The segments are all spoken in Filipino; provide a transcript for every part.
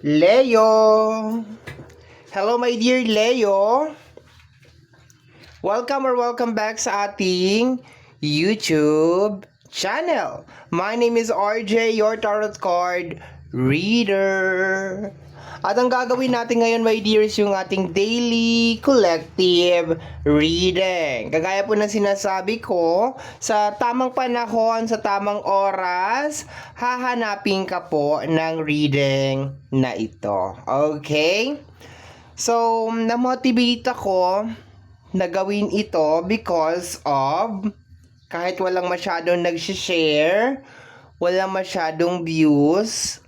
Leo! Hello my dear Leo! Welcome back sa ating YouTube channel. My name is RJ, your tarot card reader. At ang gagawin natin ngayon, my dears, yung ating daily collective reading. Kagaya po ng sinasabi ko, sa tamang panahon, sa tamang oras, hahanapin ka po ng reading na ito. Okay? So, na-motivate ako na gawin ito because of kahit walang masyadong nag-share, walang masyadong views,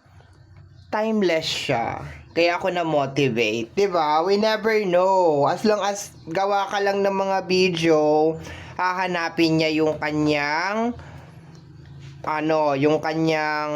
timeless siya. Kaya ako na-motivate, 'di ba? We never know. As long as gawa ka lang ng mga video, hahanapin niya yung kanyang yung kanyang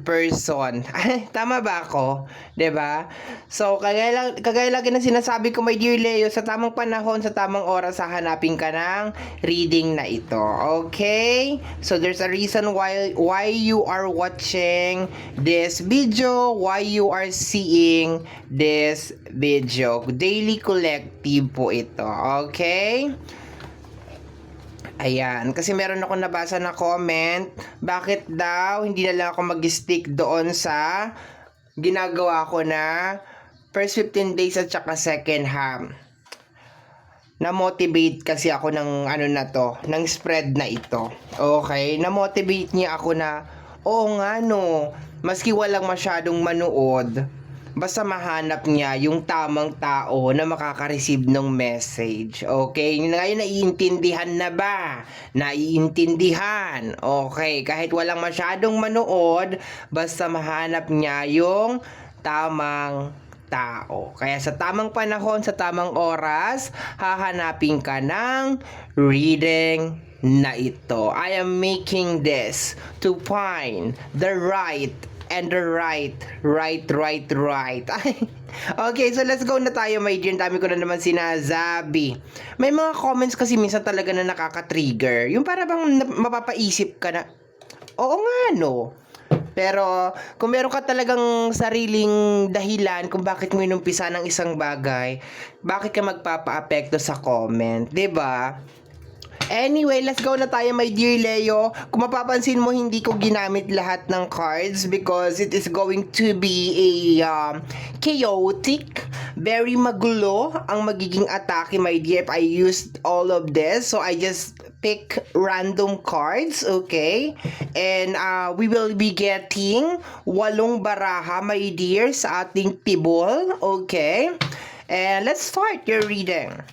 person. Tama ba ako? 'Di ba? So, kagaya lagi na sinasabi ko, my dear Leo, sa tamang panahon, sa tamang oras, hahanapin ka ng reading na ito. Okay? So, there's a reason why you are watching this video, why you are seeing this video. Daily collective po ito. Okay? Ayan, kasi meron ako nabasa na comment, bakit daw hindi na lang ako mag-stick doon sa ginagawa ko na first 15 days at saka second half. Na-motivate kasi ako ng ng spread na ito. Okay, na-motivate niya ako na, oo nga no, maski walang masyadong manood, basta mahanap niya yung tamang tao na makaka-receive ng message. Okay? Ngayon, naiintindihan na ba? Naiintindihan. Okay. Kahit walang masyadong manood, basta mahanap niya yung tamang tao. Kaya sa tamang panahon, sa tamang oras, hahanapin ka ng reading na ito. I am making this to find the right and the right. Okay, so let's go na tayo, my dear. Dami ko na naman sinasabi. May mga comments kasi minsan talaga na nakaka-trigger. Yung para bang mapapaisip ka na, oo nga no. Pero kung meron ka talagang sariling dahilan kung bakit mo inumpisa ng isang bagay, bakit ka magpapa-apekto sa comment, 'di ba? Anyway, let's go na tayo, my dear Leo. Kung mapapansin mo, hindi ko ginamit lahat ng cards because it is going to be a chaotic, very magulo ang magiging atake, my dear, if I used all of this. So, I just pick random cards, okay? And we will be getting 8 baraha, my dear, sa ating tibol, okay? And let's start your reading.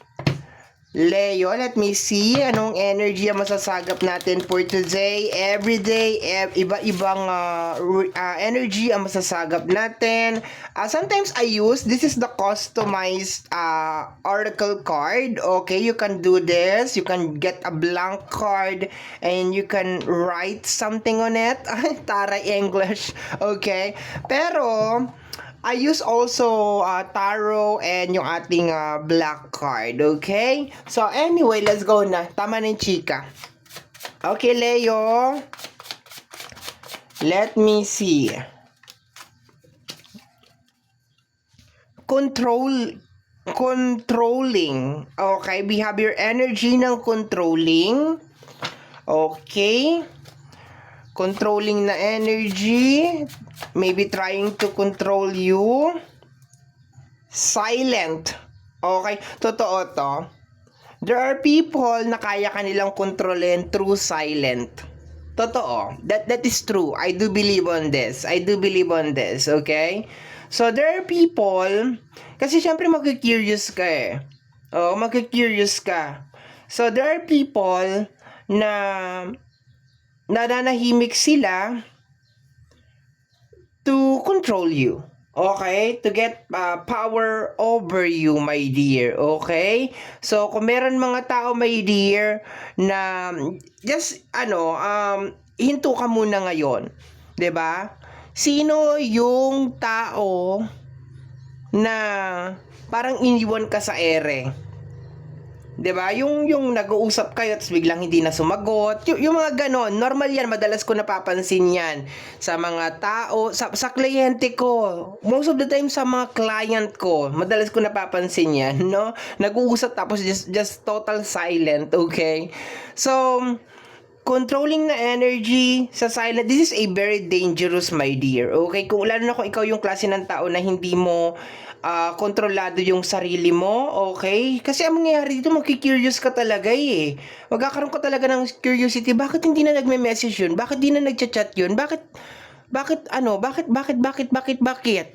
Leo, let me see anong energy ang masasagap natin for today. Everyday, iba-ibang energy ang masasagap natin. Sometimes I use, this is the customized oracle card. Okay, you can do this. You can get a blank card and you can write something on it. Taray English. Okay, pero I use also tarot and yung ating black card, okay? So anyway, let's go na. Tama na yung chika. Okay, Leo. Let me see. Controlling. Okay, we have your energy ng controlling. Okay. Controlling na energy. Maybe trying to control you. Silent. Okay, totoo to. There are people na kaya kanilang kontrolin through silent. Totoo. That is true. I do believe on this. Okay? So, there are people, kasi syempre magki-curious ka eh. Oh, magki-curious ka. So, there are people na nananahimik sila to control you. Okay? To get power over you, my dear. Okay? So, kung meron mga tao, my dear, na just, hinto ka muna ngayon. 'Di ba? Sino yung tao na parang iniwan ka sa ere? 'Di ba? Yung nag-uusap kayo tapos biglang hindi na sumagot. Yung mga ganon, normal 'yan, madalas ko napapansin 'yan sa mga tao, sa kliyente ko. Most of the time sa mga client ko, madalas ko napapansin 'yan, no? Nag-uusap tapos just total silent, okay? So, controlling na energy sa silent, this is a very dangerous, my dear. Okay? Kung lalo na kung ikaw yung klase ng tao na hindi mo kontrolado yung sarili mo, okay? Kasi ang mangyayari dito, magki-curious ka talaga eh. Magkakaroon ka talaga ng curiosity, bakit hindi na nagme-message yun? Bakit di na nagchat-chat yun? Bakit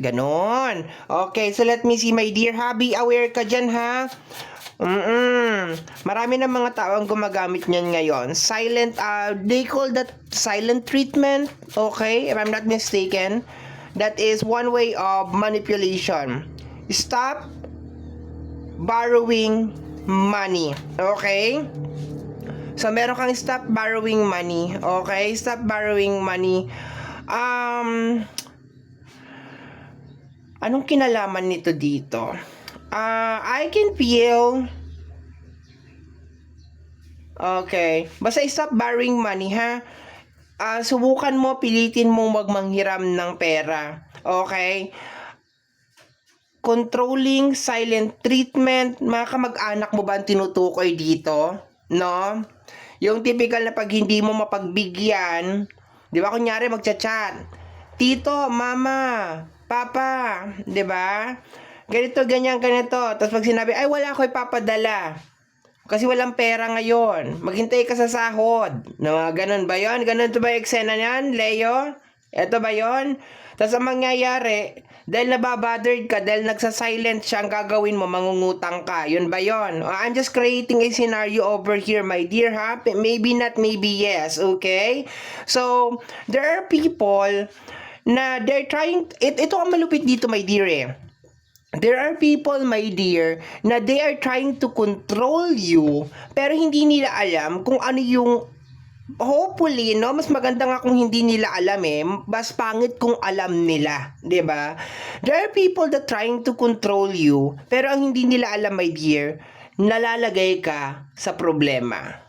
ganon? Okay, so let me see, my dear, be aware ka dyan, ha? Marami na mga tao ang gumagamit niyan ngayon. Silent, they call that silent treatment, okay? If I'm not mistaken, that is one way of manipulation. Stop borrowing money, okay? So, meron kang stop borrowing money, okay? Stop borrowing money. Anong kinalaman nito dito? I can feel... Okay. Basta stop borrowing money, ha? Subukan mo, pilitin mong wag manghiram ng pera. Okay? Controlling, silent treatment, mga kamag-anak mo ba ang tinutukoy dito? No? Yung typical na pag hindi mo mapagbigyan, di ba, kunyari magchat-chat, Tito, Mama, Papa, di ba? Ganito, ganyan, ganito. Tapos pag sinabi, ay wala ako ipapadala. Kasi walang pera ngayon. Maghintay ka sa sahod. No, ganun ba yon? Ganun to ba yung eksena niyan, Leo? Ito ba yon? Tapos ang mangyayari, dahil nababothered ka, dahil nagsa-silent siya, ang gagawin mo, mangungutang ka. Yun ba yon? I'm just creating a scenario over here, my dear, ha? Maybe not, maybe yes, okay? So, there are people na they're trying, ito ang malupit dito, my dear, eh. There are people, my dear, na they are trying to control you, pero hindi nila alam kung ano yung, hopefully, no, mas maganda nga kung hindi nila alam eh, mas pangit kung alam nila, 'di ba? There are people that trying to control you, pero ang hindi nila alam, my dear, nalalagay ka sa problema.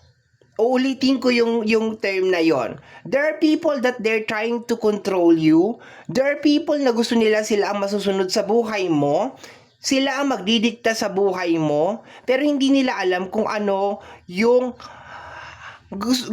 Uulitin ko yung term na yon. There are people that they're trying to control you. There are people na gusto nila sila ang masusunod sa buhay mo. Sila ang magdidikta sa buhay mo. Pero hindi nila alam kung ano yung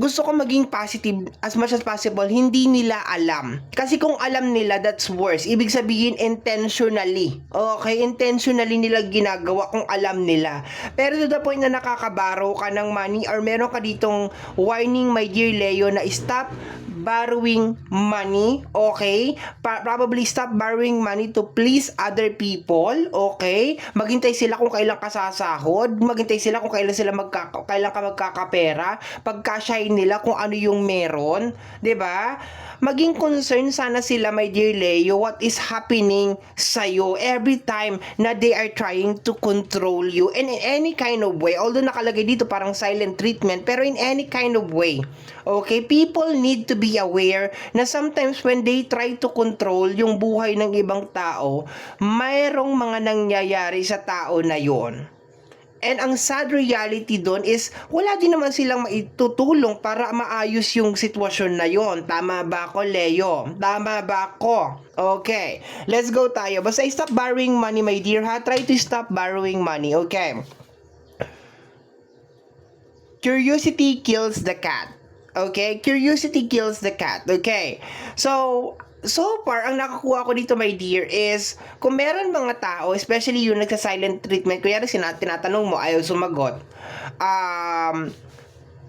gusto ko maging positive as much as possible. Hindi nila alam. Kasi kung alam nila, that's worse. Ibig sabihin, intentionally. Okay? Intentionally nila ginagawa kung alam nila. Pero to the point na nakakabaro ka ng money or meron ka ditong warning, my dear Leo, na stop borrowing money, okay? Probably stop borrowing money to please other people, okay? Maghintay sila kung kailan ka sasahod, maghintay sila kung kailan kailan ka magkakapera, pagkasyahin nila kung ano yung meron, 'di ba? Maging concerned sana sila, my dear Leo, what is happening sa'yo every time na they are trying to control you in any kind of way. Although nakalagay dito parang silent treatment, pero in any kind of way. Okay? People need to be aware na sometimes when they try to control yung buhay ng ibang tao, mayroong mga nangyayari sa tao na yon. And ang sad reality doon is wala din naman silang maitutulong para maayos yung sitwasyon na yon. Tama ba ako, Leo? Tama ba ako? Okay. Let's go tayo. Basta stop borrowing money, my dear, ha? Try to stop borrowing money, okay? Curiosity kills the cat. Okay? Curiosity kills the cat. Okay? So far, ang nakakuha ko dito, my dear, is kung meron mga tao, especially yung nagsa-silent treatment, kunyari tinatanong mo, ayaw sumagot,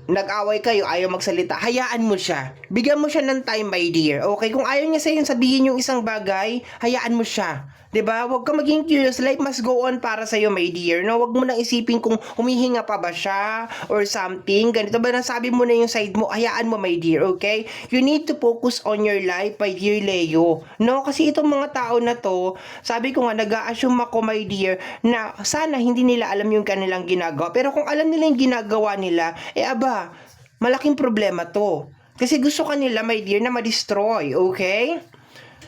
nag-away kayo, ayaw magsalita, hayaan mo siya. Bigyan mo siya ng time, my dear. Okay? Kung ayaw niya sa'yo sabihin yung isang bagay, hayaan mo siya. 'Di ba? Huwag ka maging curious. Life must go on para sa iyo, my dear. No, huwag mo nang isipin kung humihinga pa ba siya or something. Ganito ba nasabi mo na yung side mo? Hayaan mo, my dear, okay? You need to focus on your life, my dear Leo. No, kasi itong mga tao na to, sabi ko nga, nag-a-assume ako, my dear, na sana hindi nila alam yung kanilang ginagawa. Pero kung alam nila yung ginagawa nila, malaking problema to. Kasi gusto kanila, my dear, na ma-destroy, okay?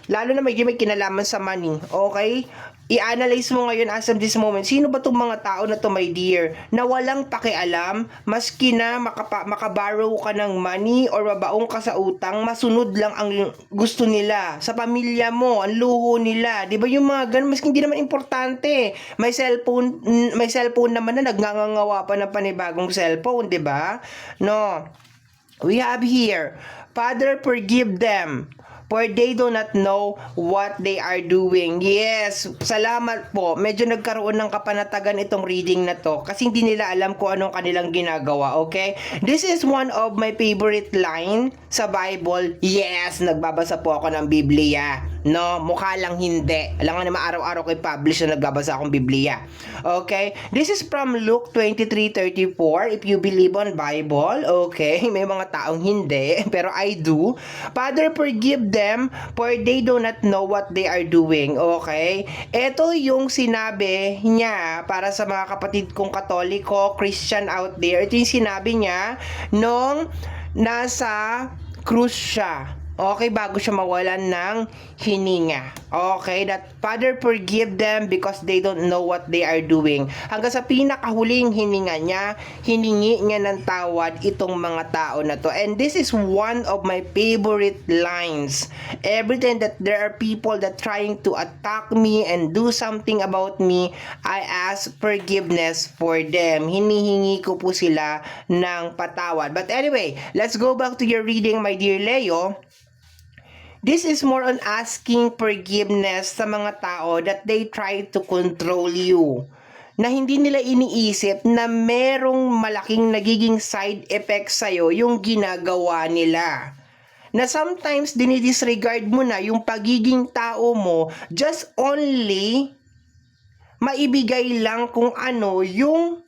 Lalo na may kinalaman sa money, okay? I-analyze mo ngayon as of this moment, sino ba tong mga tao na to, my dear, na walang pakialam, maski na makaborrow ka ng money or mabaong ka sa utang, masunod lang ang gusto nila sa pamilya mo, ang luho nila, di ba yung mga ganun, maski hindi naman importante, may cellphone naman na nagngangawa pa ng panibagong cellphone, di ba? No, we have here, Father, forgive them, for they do not know what they are doing. Yes, salamat po. Medyo nagkaroon ng kapanatagan itong reading na to kasi hindi nila alam kung anong kanilang ginagawa, okay? This is one of my favorite line sa Bible. Yes, nagbabasa po ako ng Biblia. No, mukha lang hindi. Alam nga naman araw-araw ko i-publish na nagbabasa akong Biblia. Okay? This is from Luke 23:34. If you believe on Bible, okay? May mga taong hindi, pero I do. Father, forgive them for they do not know what they are doing. Okay? Ito yung sinabi niya para sa mga kapatid kong Katoliko, Christian out there. Ito yung sinabi niya nung nasa krus siya. Okay, bago siya mawalan ng hininga. Okay, that Father, forgive them because they don't know what they are doing. Hanggang sa pinakahuling hininga niya, hiningi niya ng tawad itong mga tao na to. And this is one of my favorite lines. Every time that there are people that trying to attack me and do something about me, I ask forgiveness for them. Hinihingi ko po sila ng patawad. But anyway, let's go back to your reading, my dear Leo. This is more on asking forgiveness sa mga tao that they try to control you. Na hindi nila iniisip na merong malaking nagiging side effect sa'yo yung ginagawa nila. Na sometimes dinidisregard mo na yung pagiging tao mo just only maibigay lang kung ano yung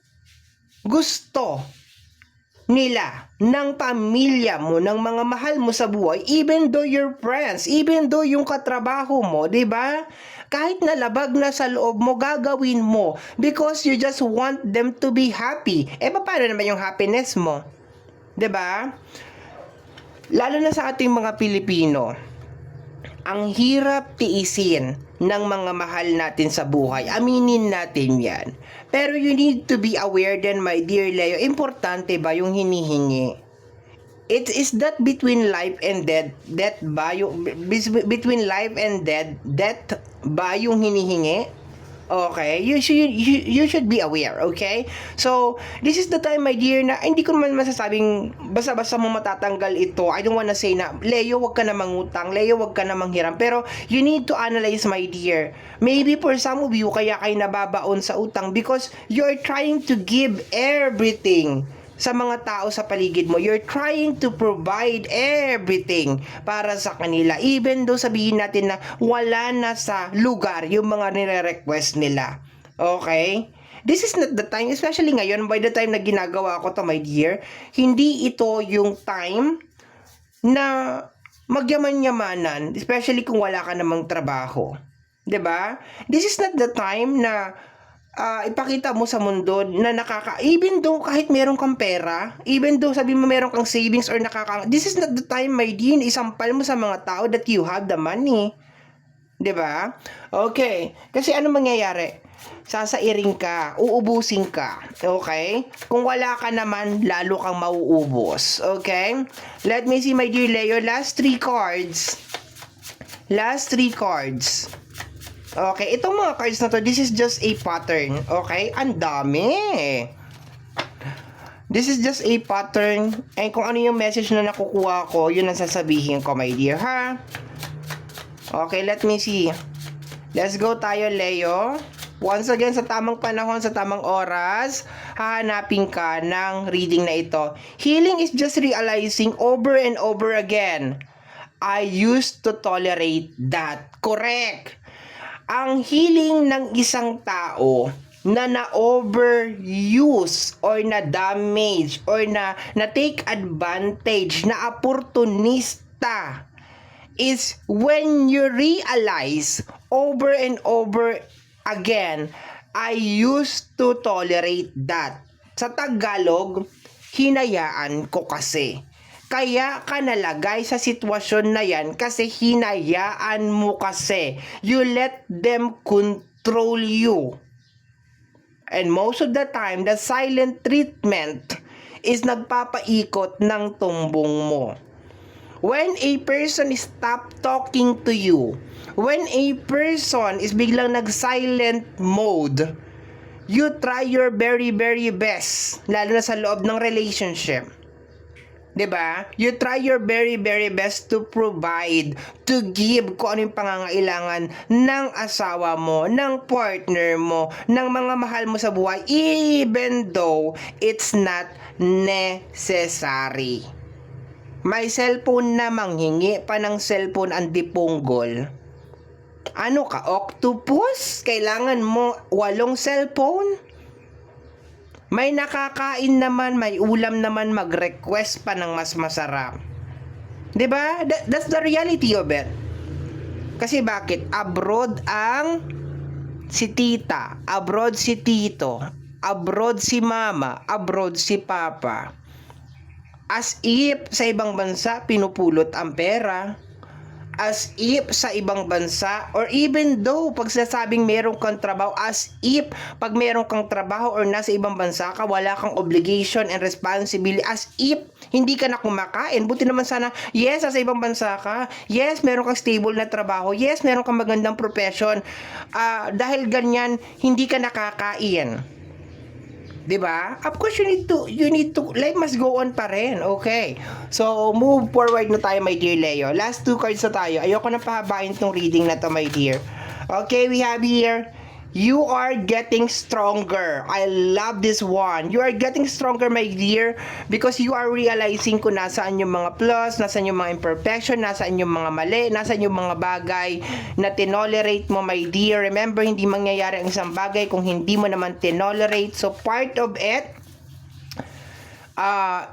gusto nila, ng pamilya mo, ng mga mahal mo sa buhay, even though your friends, even though yung katrabaho mo, di ba? Kahit nalabag na sa loob mo, gagawin mo because you just want them to be happy. Paano naman yung happiness mo? Di ba? Lalo na sa ating mga Pilipino, ang hirap tiisin ng mga mahal natin sa buhay. Aminin natin yan. Pero you need to be aware then, my dear Leo, importante ba yung hinihingi? It is that between life and death, between life and death ba yung hinihingi? Okay, you should be aware, okay? So, this is the time, my dear, na hindi ko naman masasabing basta-basta mo matatanggal ito. I don't wanna say na, Leo, wag ka na mangutang, Leo, wag ka na manghiram. Pero, you need to analyze, my dear. Maybe for some of you, kaya kayo nababaon sa utang because you're trying to give everything sa mga tao sa paligid mo. You're trying to provide everything para sa kanila. Even though sabihin natin na wala na sa lugar yung mga nire-request nila. Okay? This is not the time, especially ngayon, by the time na ginagawa ko to, my dear, hindi ito yung time na magyaman-yamanan, especially kung wala ka namang trabaho. 'Di ba? This is not the time na ipakita mo sa mundo na even though kahit meron kang pera, even though sabi mo meron kang savings or this is not the time, my dear, isampal mo sa mga tao that you have the money. 'Di ba? Okay. Kasi ano mangyayari? Sasairing ka, uubusin ka. Okay? Kung wala ka naman, lalo kang mauubos. Okay? Let me see, my dear Leo, last 3 cards. Last 3 cards. Okay, itong mga cards na to, this is just a pattern. Okay? Ang dami. This is just a pattern. And kung ano yung message na nakukuha ko, yun ang sasabihin ko, my dear, ha? Okay, let me see. Let's go tayo, Leo. Once again, sa tamang panahon, sa tamang oras, hahanapin ka ng reading na ito. Healing is just realizing over and over again, I used to tolerate that. Correct. Ang healing ng isang tao na na-overuse or na-damage or na-take advantage, na opportunista is when you realize over and over again, I used to tolerate that. Sa Tagalog, hinayaan ko kasi. Kaya ka nalagay sa sitwasyon na yan kasi hinayaan mo kasi. You let them control you. And most of the time, the silent treatment is nagpapaikot ng tumbong mo. When a person stop talking to you, when a person is biglang nag-silent mode, you try your very, very best, lalo na sa loob ng relationship. 'Di ba? You try your very, very best to provide, to give kung ano yung pangangailangan ng asawa mo, ng partner mo, ng mga mahal mo sa buhay, even though it's not necessary. May cellphone na manghingi pa ng cellphone ang dipunggol. Ano ka, octopus? Kailangan mo 8 cellphone? May nakakain naman, may ulam naman, mag-request pa ng mas masarap. 'Di ba? That's the reality of it. Kasi bakit? Abroad ang si tita, abroad si tito, abroad si mama, abroad si papa. As if sa ibang bansa pinupulot ang pera. As if sa ibang bansa, or even though pag sasabing meron kang trabaho, as if pag meron kang trabaho or nasa ibang bansa ka, wala kang obligation and responsibility, as if hindi ka na kumakain. Buti naman sana, yes, sa ibang bansa ka, yes, meron kang stable na trabaho, yes, meron kang magandang profession, dahil ganyan, hindi ka nakakain. 'Di ba? Of course, you need to, life must go on pa rin. Okay. So, move forward na tayo, my dear Leo. Last 2 cards na tayo. Ayoko na pahabain tong reading na to, my dear. Okay, we have here, you are getting stronger. I love this one. You are getting stronger, my dear, because you are realizing kung nasaan yung mga plus, nasaan yung mga imperfection, nasaan yung mga mali, nasaan yung mga bagay na tinolerate mo, my dear. Remember, hindi mangyayari ang isang bagay kung hindi mo naman tinolerate. So, part of it,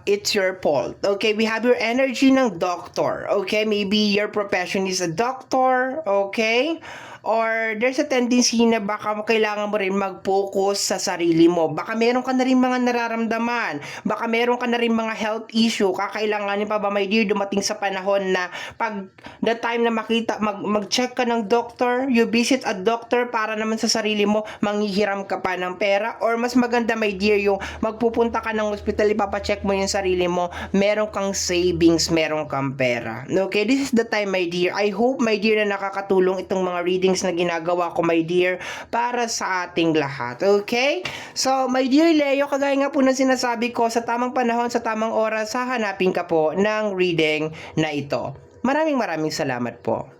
it's your fault. Okay, we have your energy ng doctor. Okay, maybe your profession is a doctor. Okay, or there's a tendency na baka kailangan mo rin mag-focus sa sarili mo. Baka meron ka na rin mga nararamdaman. Baka meron ka na rin mga health issue. Kakailanganin pa ba, my dear, dumating sa panahon na pag the time na makita, mag-check ka ng doctor, you visit a doctor para naman sa sarili mo, manghihiram ka pa ng pera. Or mas maganda, my dear, yung magpupunta ka ng hospital, ipapacheck mo yung sarili mo, meron kang savings, meron kang pera. Okay, this is the time, my dear. I hope, my dear, na nakakatulong itong mga readings na ginagawa ko, my dear, para sa ating lahat. Okay? So, my dear Leo, kagaya nga po na sinasabi ko, sa tamang panahon, sa tamang oras, hahanapin ka po ng reading na ito. Maraming salamat po.